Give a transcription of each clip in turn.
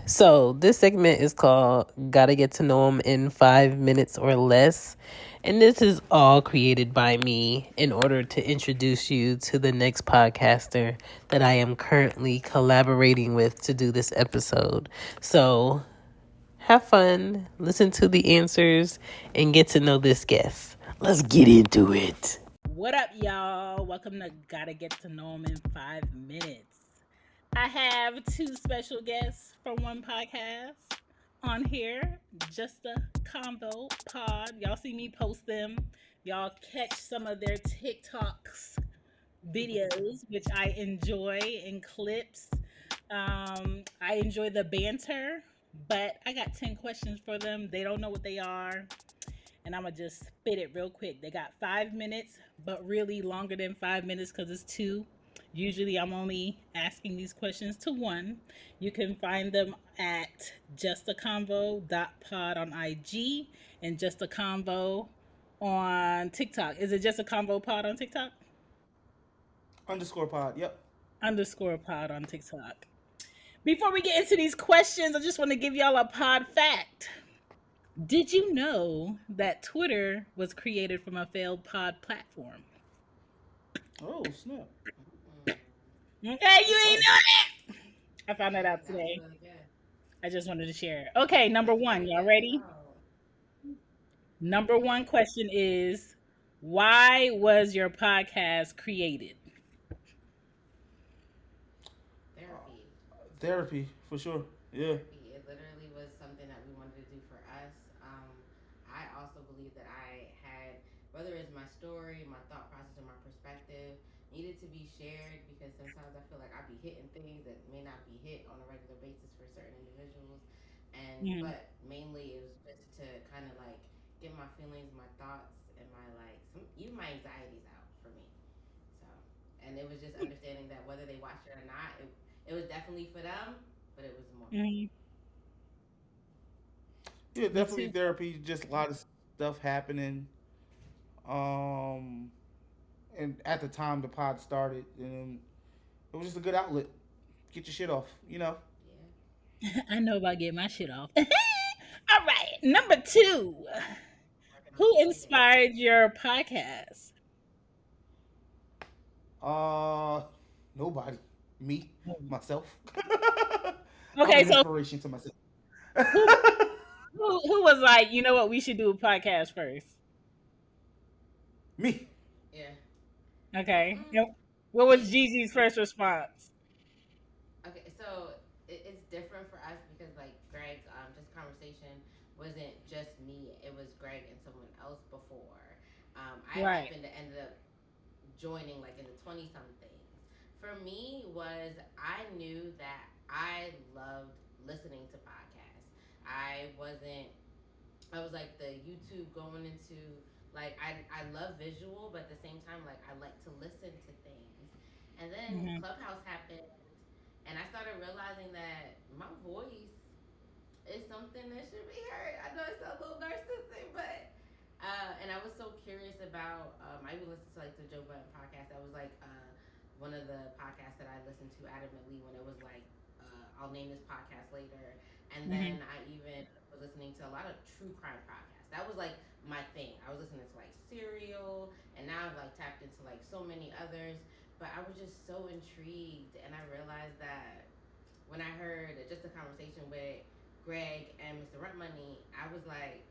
So this segment is called Gotta Get to Know Him in 5 minutes or less. And this is all created by me in order to introduce you to the next podcaster that I am currently collaborating with to do this episode. So have fun, listen to the answers, and get to know this guest. Let's get into it. What up, y'all? Welcome to Gotta Get to Know Him in 5 minutes. I have two special guests from one podcast on here, just a Convo pod. Y'all see me post them. Y'all catch some of their TikToks videos, which I enjoy in clips. I enjoy the banter, but I got 10 questions for them. They don't know what they are, and I'm gonna just spit it real quick. They got 5 minutes, but really longer than 5 minutes because it's two. Usually, I'm only asking these questions to one. You can find them at justaconvo.pod on IG and just a convo on TikTok. Is it just a convo pod on TikTok? Underscore pod. Yep. Underscore pod on TikTok. Before we get into these questions, I just want to give y'all a pod fact. Did you know that Twitter was created from a failed pod platform? Oh snap. Okay, you That's ain't fire. know that. I found that out That was today. really good. I just wanted to share it. Okay, number That's one. really Y'all good to ready? know. Number one question is, why was your podcast created? Therapy. Therapy for sure. Yeah. Therapy. It literally was something that we wanted to do for us. I also believe that I had, whether it's my story, my thought process, or my perspective, needed to be shared because sometimes I feel like I be hitting things that may not be hit on a regular basis for certain individuals. And Mhm. but mainly it was just to kind of like get my feelings, my thoughts, and my like even my anxieties out for me. So, and it was just understanding that whether they watched it or not, it was definitely for them, but it was more for me. Mhm. Yeah, Me definitely too. therapy. Just a lot of stuff happening. Um, and at the time the pod started, and it was just a good outlet. Get your shit off. You know. Yeah. I know about getting my shit off. All right, number two. Working on Who creating. inspired your podcast? Uh, nobody. Me, myself. I'm Okay, an so inspiration to myself. who who was like, you know what, we should do a podcast first? Me. Yeah. Okay. Mm, Yep. What was it, Gigi's first response? okay, so it's different for us because like Greg, just conversation wasn't just me. It was Greg and someone else before. I Right. happened to ended up joining like in the 20 somethings. For me was I knew that I loved listening to podcasts. I wasn't I was like the YouTube going into like I love visual, but at the same time like I like to listen to things. And then Hmm. Clubhouse happened, and I started realizing that my voice is something that should be heard. I know it's a little narcissistic, but and I was so curious about. I even listened to like the Joe Budden podcast. That was like one of the podcasts that I listened to adamantly when it was like I'll name this podcast later. And Hmm. then I even was listening to a lot of true crime podcasts. That was like my thing. I was listening to like Serial, and now I've like tapped into like so many others. But I was just so intrigued, and I realized that when I heard just a conversation with Greg and Mr. Rent Money, I was like,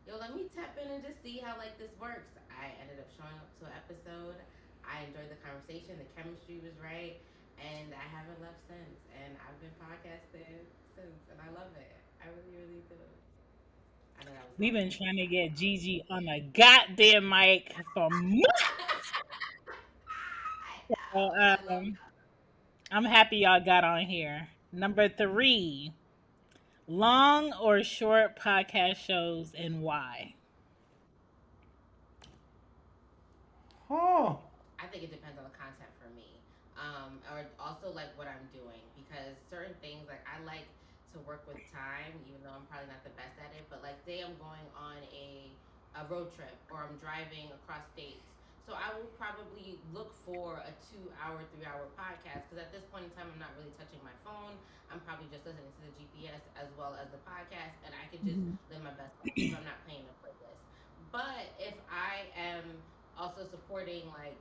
yo, let me tap in and just see how like this works. I ended up showing up to an episode. I enjoyed the conversation. The chemistry was right, and I haven't left since. And I've been podcasting since, and I love it. I really, really do. I know that was We've long been winded. trying to get Gigi on a goddamn mic for months. I So, know. I love it. I'm happy y'all got on here. Number three, long or short podcast shows and why? Huh. I think it depends on the content for me, or also like what I'm doing because certain things like I like to work with time, even though I'm probably not the best at it. But like, say I'm going on a road trip or I'm driving across states, So I will probably look for a 2 hour, 3 hour podcast because at this point in time, I'm not really touching my phone. I'm probably just listening to the GPS as well as the podcast, and I can just Mhm. live my best life if I'm not playing a playlist. But if I am also supporting, like,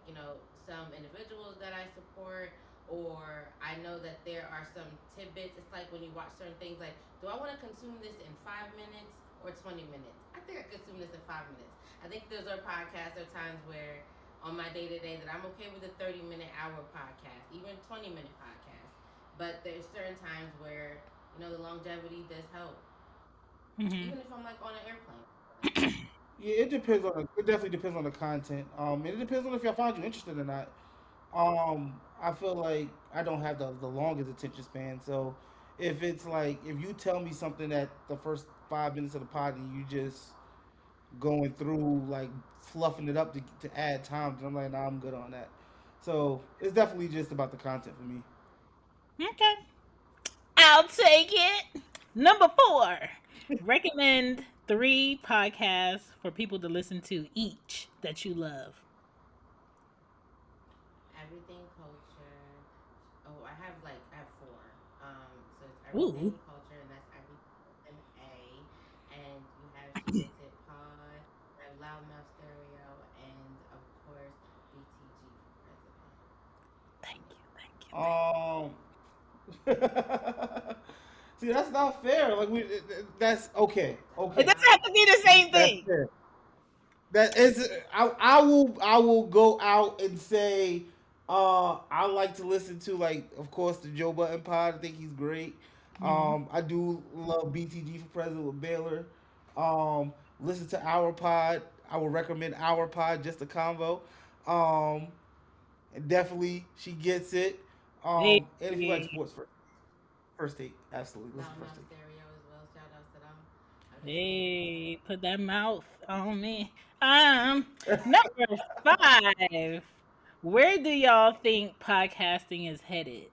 some individuals that I support, or I know that there are some tidbits, it's like when you watch certain things, like, do I want to consume this in 5 minutes or 20 minutes? I think I consume this in 5 minutes. I think those are podcasts or times where on my day to day that I'm okay with a 30-minute hour podcast, even 20-minute podcast. But there's certain times where, the longevity does help. Mhm. Even if I'm like on an airplane. Yeah, it definitely depends on the content. And it depends on if I find you interested or not. I feel like I don't have the longest attention span, so if you tell me something at the first 5 minutes of the pod and you just going through like fluffing it up to add time, then I'm like, nah, I'm good on that. So it's definitely just about the content for me. Okay. I'll take it. Number 4. Recommend 3 podcasts for people to listen to each that you love. Everything culture. Oh, I have four. So it's Ooh. everything culture, and that's everything with an A. And you have Shegetsitpod, you have Loudmouth Stereo, and of course BTG for president. Thank you. Thank you. Thank Um, see, that's not fair. That's okay. That's you. It my Okay, doesn't have to vibe. be the same that's thing. fair. That is, I will go out and say, I like to listen to, like, of course, the Joe Button pod. I think he's great. Mhm. I do love BTG for President with Baylor. Listen to our pod. I would recommend our pod, just a convo. Um, and definitely she gets it. Hey. And if you like sports, first take, absolutely listen to first Loudmouth take. Stereo as well. Shout outs to them. I'm just saying. Hey, put that mouth on me. Number 5. Where do y'all think podcasting is headed?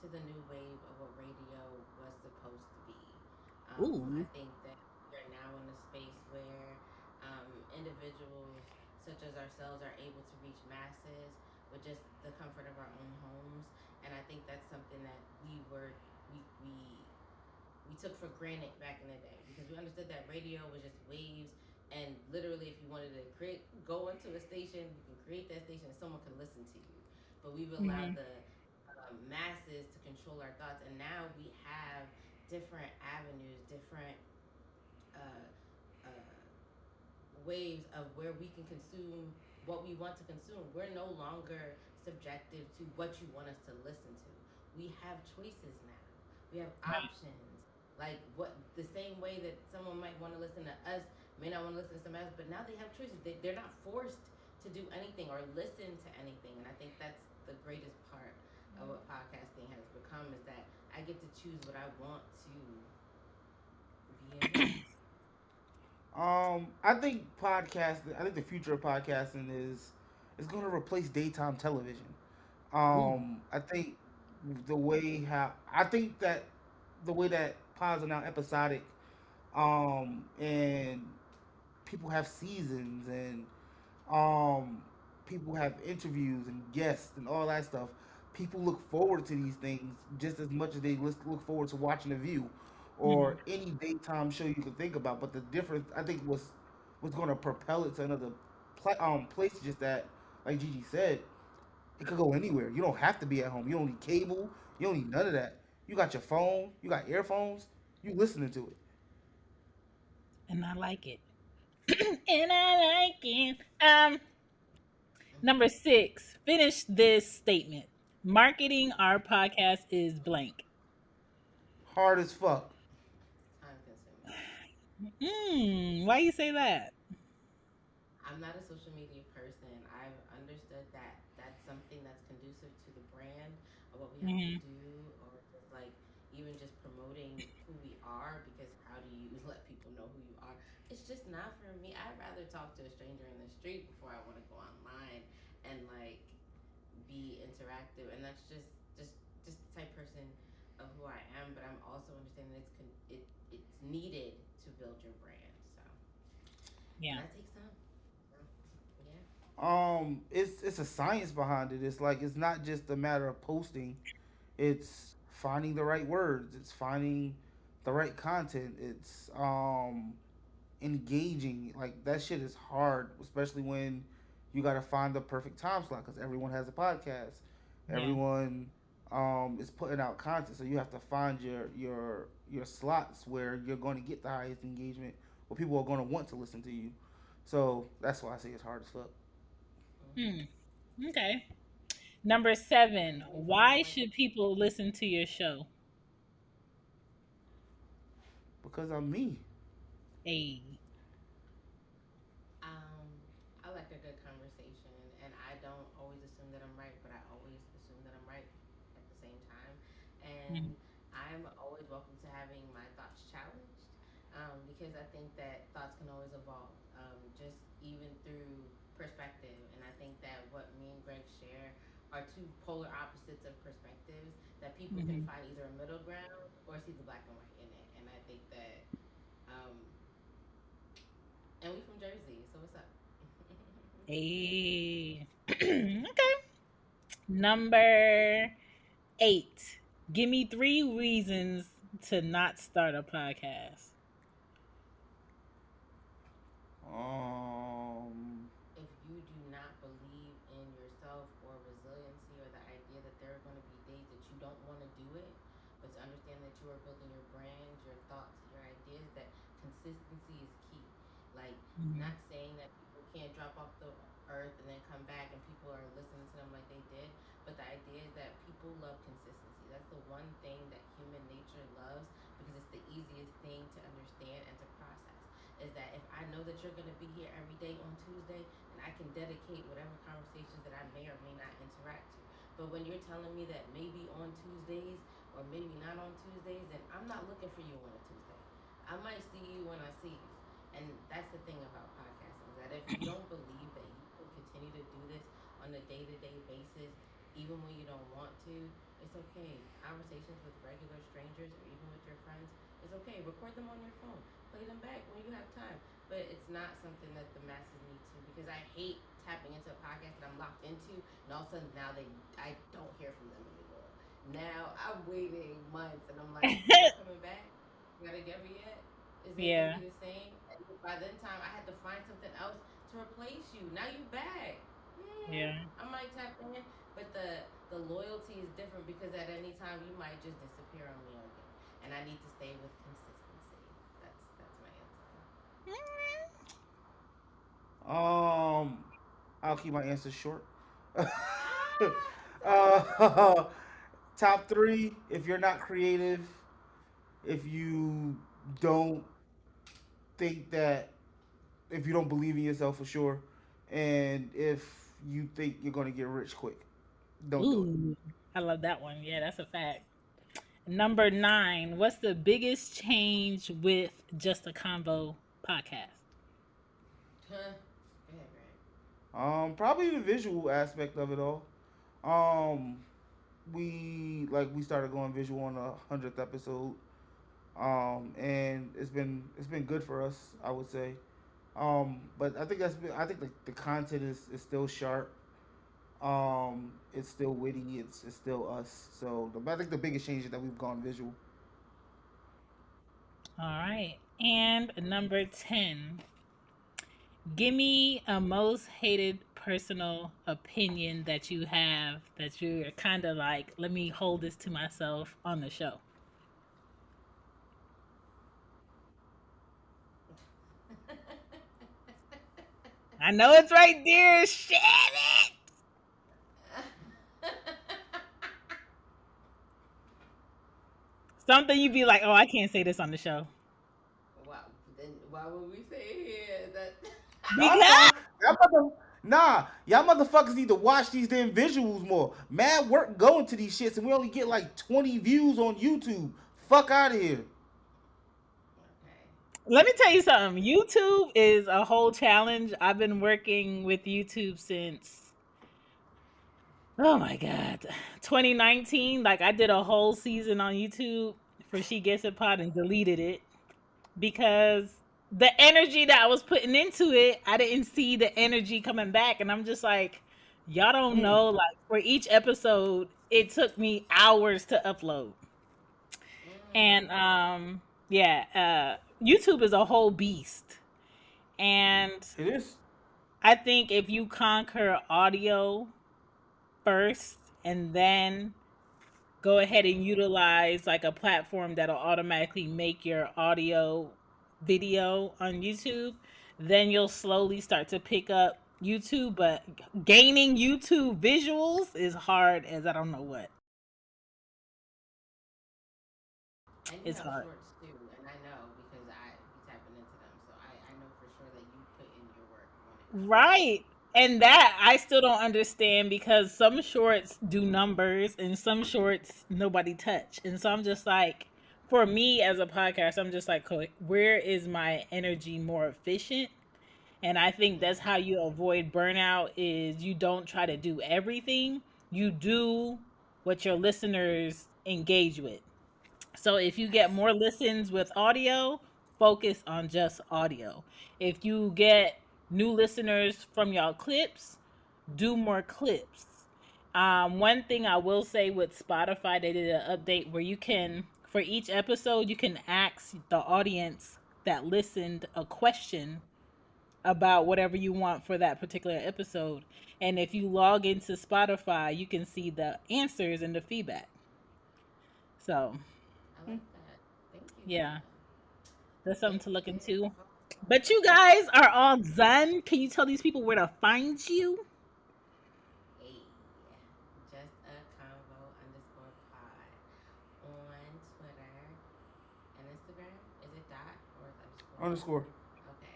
To the new wave of what radio was supposed to be. I Ooh. think that we are now in a space where individuals such as ourselves are able to reach masses with just the comfort of our own homes, and I think that's something that we took for granted back in the day because we understood that radio was just waves, and literally if you wanted to go into a station, you can create that station and someone can listen to you. But we've allowed Mhm. the masses to control our thoughts, and now we have different avenues, different uh, uh, waves of where we can consume what we want to consume. We're no longer subjective to what you want us to listen to. We have choices now. We have options. Like what the same way that someone might want to listen to us may not want to listen to someone else, but now they have choices. They're not forced to do anything or listen to anything. And I think that's the greatest part of what podcasting has become is that I get to choose what I want to be amazed. I think the future of podcasting is going to replace daytime television. Ooh. I think I think that the way that pods are now episodic, and people have seasons, and um, people have interviews and guests and all that stuff. People look forward to these things just as much as they look forward to watching The View Mhm. or any daytime show you can think about. But the difference, I think, was going to propel it to another place. Is just that, like Gigi said, it could go anywhere. You don't have to be at home. You don't need cable. You don't need none of that. You got your phone. You got earphones. You listening to it. And I like it. And I like it. Number 6. Finish this statement. Marketing our podcast is blank. Hard as fuck. Time consuming. Why you say that? I'm not a social media person. I've understood that that's something that's conducive to the brand of what we have to Mhm. do, or just like even just promoting who we are. Because how do you let people know who you are? It's just not for me. I'd rather talk to a stranger in the street before I want to go online and like be interactive. And that's just the type of person of who I am. But I'm also understanding it's needed to build your brand. So Yeah. and that takes time. So, yeah. It's a science behind it. It's like it's not just a matter of posting. It's finding the right words. It's finding the right content. It's engaging. Like that shit is hard, especially when you got to find the perfect time slot because everyone has a podcast. Yeah. Everyone is putting out content, so you have to find your slots where you're going to get the highest engagement, where people are going to want to listen to you. So that's why I say it's hard as fuck. Hmm. Mm-hmm. Okay. Number seven. And we from Why like, should people listen to your show? Because I'm me. A. um, I like a good conversation, and I don't always assume that I'm right, but I always assume that I'm right at the same time. Mhm. And I'm always welcome to having my thoughts challenged, because I think that thoughts can always evolve, just even through perspective. And I think that what me and Greg share are two polar opposites of perspectives that people can Mhm. find either a middle ground or see the black and white in it. And I think that, um, and we from Jersey, so what's up? A. Okay. Number eight. Give me three reasons to not start a podcast. Um, If you do not believe in yourself or resiliency or the idea that there are going to be days that you don't want to do it, but to understand that you are building your brand, your thoughts, your ideas, that consistency is key. Like, Mhm. not saying that people can't drop off the earth and then come back and people are listening to them like they did, but the idea is that people love consistency. That's the one thing that human nature loves because it's the easiest thing to understand and to process is that if I know that you're going to be here every day on Tuesday, then I can dedicate whatever conversations that I may or may not interact to. But when you're telling me that maybe on Tuesdays or maybe not on Tuesdays, then I'm not looking for you on a Tuesday. I might see you when I see you. And that's the thing about podcasting is that if you don't believe that you can continue to do this on a day to day basis, even when you don't want to, it's okay. Conversations with regular strangers or even with your friends, it's okay. Record them on your phone, play them back when you have time. But it's not something that the masses need to because I hate tapping into a podcast that I'm locked into, and all of a sudden now I don't hear from them anymore. Now I'm waiting months, and I'm like, y'all coming back? You got together yet? Is it gonna Yeah. be the same? And by then time, I had to find something else to replace you. Now you back. Yeah. I might tap in, but the loyalty is different because at any time you might just disappear on me again, and I need to stay with consistency. That's my answer. um, I'll keep my answers short. Ah, so uh, top three: if you're not creative, if you don't think that, if you don't believe in yourself for sure, and if you think you're gonna get rich quick, don't do it. Ooh, I love that one. Yeah, that's a fact. Number nine. What's the biggest change with Just a Convo podcast? huh? Go ahead, Greg. Probably the visual aspect of it all. Um, we started going visual on the 100th episode. And it's been good for us, I would say. But I think the content is still sharp. It's still witty. It's still us. So I think the biggest change is that we've gone visual. All right. And number 10. Give me a most hated personal opinion that you have that you're kind of like, let me hold this to myself on the show. I know it's right there. Shit it. Something you'd be like, oh, I can't say this on the show. Wow. Then why would we say here that? Because Y'all motherfuckers need to watch these damn visuals more. Mad work going to these shits, and we only get like 20 views on YouTube. Fuck out of here. Okay. let me tell you something. YouTube is a whole challenge. I've been working with YouTube since, oh my God, 2019. Like I did a whole season on YouTube for She Gets It Pod and deleted it because the energy that I was putting into it, I didn't see the energy coming back. And I'm just like, y'all don't Mm. know. Like, for each episode, it took me hours to upload. And Mm. yeah, YouTube is a whole beast. And It is. I think if you conquer audio first and then go ahead and utilize like a platform that'll automatically make your audio video on YouTube, then you'll slowly start to pick up YouTube. But gaining YouTube visuals is hard as I don't know what. And you It's have hard. shorts too, and I know because I be tapping into them, so I know for sure that you put in your work on it. Right. And that I still don't understand because some shorts do numbers and some shorts nobody touch. And so I'm just like, for me as a podcast, I'm just like, where is my energy more efficient? And I think that's how you avoid burnout is you don't try to do everything. You do what your listeners engage with. So if you get Yes. more listens with audio, focus on just audio. If you get new listeners from y'all clips, do more clips. One thing I will say with Spotify, they did an update where you can, for each episode, you can ask the audience that listened a question about whatever you want for that particular episode. And if you log into Spotify, you can see the answers and the feedback. So, I like that. Thank you for yeah. that. That's something If to you look didn't into. follow But you guys are all done. Can you tell these people where to find you? a just a convo underscore pod on Twitter and Instagram. Is it dot or is underscore? Underscore. Okay,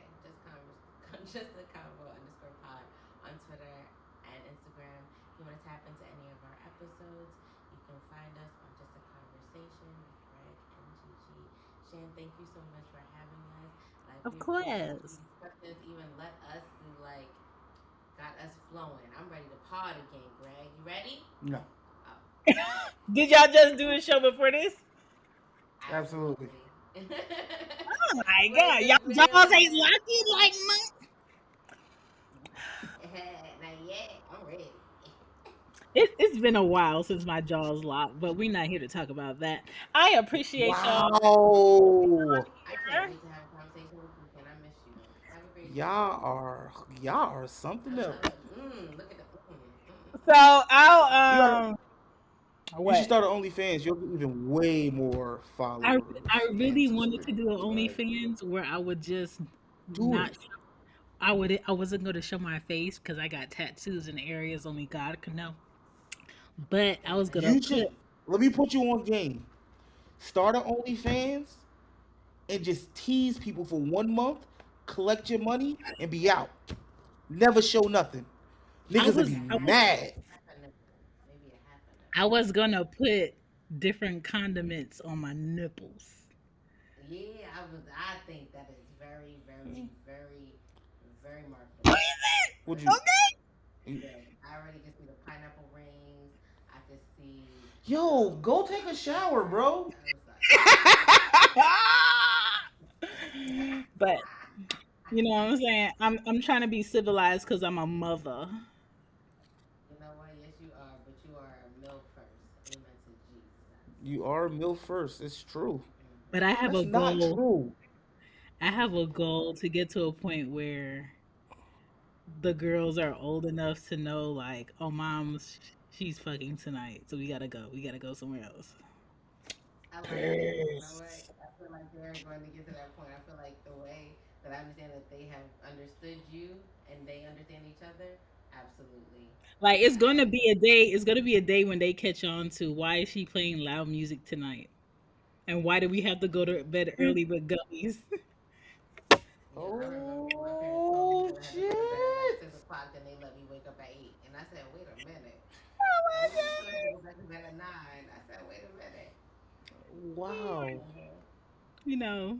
just a convo underscore pod on Twitter and Instagram. If you want to tap into any of our episodes, you can find us on Just a Conversation with Greg and Gigi. Shan, thank you so much for having us. Like Of we appreciate you. course. These questions even let us like got us flowing. I'm ready to pod again, Greg. You ready? No. Oh, Did y'all just do a show before this? Absolutely. absolutely. Oh my Wait, god. this Y'all jaws ain't man. lucky like mine. Not yet. I'm ready. It's been a while since my jaws locked, but we're not here to talk about that. I appreciate y'all Wow. I can't here. wait to have a conversation with you, Ken. I miss you. Have a great day. Y'all are y'all are something I else. love it. Look at the So You gotta I'll you should what? start an OnlyFans. You'll get even way more I followers I and really wanted to do an subscribers. OnlyFans where I would just Do not. it. I wasn't going to show my face because I got tattoos in areas only God could know. But I was gonna You put. should let me put you on game. Start an OnlyFans and just tease people for 1 month, collect your money, and be out. Never show nothing. I Niggas would was be maybe a I half was a mad. nipple. Half a nipple. Maybe a half a I nipple. was gonna put different condiments on my nipples. Yeah, I think that is very, very, very, very marketable. Would Very you? Okay. good. I already can see the pineapple rings. I can see Yo, go take a shower, bro. I was like, But you know what I'm saying? I'm trying to be civilized because I'm a mother. you know what? Yes, you are, but you are a milk first. Amen to Jesus. You are MILF first. It's true. But I have That's a not goal. true. I have a goal to get to a point where the girls are old enough to know, like, oh, mom's she's fucking tonight, so we gotta go. We gotta go somewhere else. I like it. You know what? Piss. I feel like they're going to get to that point. I feel like the way that I understand that they have understood you and they understand each other, absolutely. Like, it's I gonna be a day. It's gonna be a day when they catch on to why is she playing loud music tonight, and why do we have to go to bed early with gummies? Yeah, I remember when my parents told me Oh that I had to go to bed at like shit! 6 o'clock, then they let me wake up at 8. And I said, wait a minute. Oh When you my told me to go back to bed at 9, I said, wait a minute. Wow. god! You know.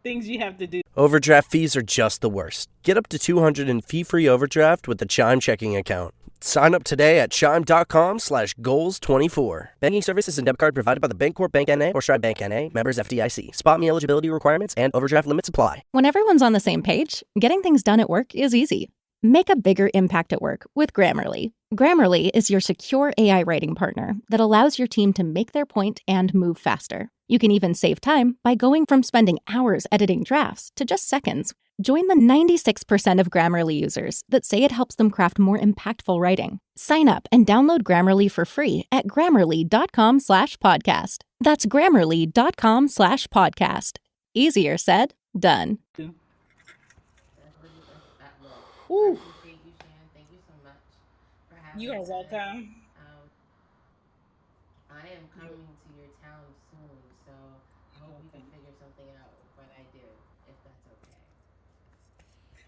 Things you have to do. Overdraft fees are just the worst. Get up to $200 in fee-free overdraft with the Chime checking account. Sign up today at chime.com/goals24. Banking services and debit card provided by the Bancorp Bank N.A. or Stride Bank N.A. Members FDIC. Spot me eligibility requirements and overdraft limits apply. When everyone's on the same page, getting things done at work is easy. Make a bigger impact at work with Grammarly. Grammarly is your secure AI writing partner that allows your team to make their point and move faster. You can even save time by going from spending hours editing drafts to just seconds. Join the 96% of Grammarly users that say it helps them craft more impactful writing. Sign up and download Grammarly for free at grammarly.com/podcast. That's grammarly.com/podcast. Easier said, done. Whew. I appreciate you, Shan. Thank you so much for having me. You are welcome. I am coming to your town soon, so I hope we can figure something out when I do, if that's okay.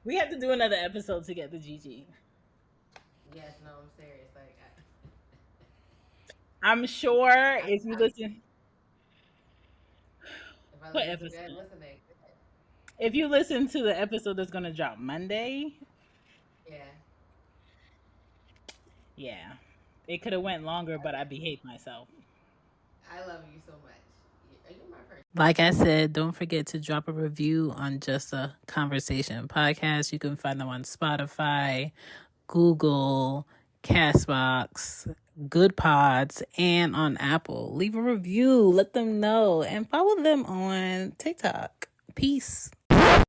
We have to do another episode to get the Gigi. Yes, no, I'm serious. Like, I'm sure if you listen. What episode? Listening. If you listen to the episode that's gonna drop Monday. Yeah. It could have went longer, but I behaved myself. I love you so much. You're my person. Like I said, don't forget to drop a review on Just a Conversation podcast. You can find them on Spotify, Google, Castbox, Good Pods, and on Apple. Leave a review. Let them know. And follow them on TikTok. Peace.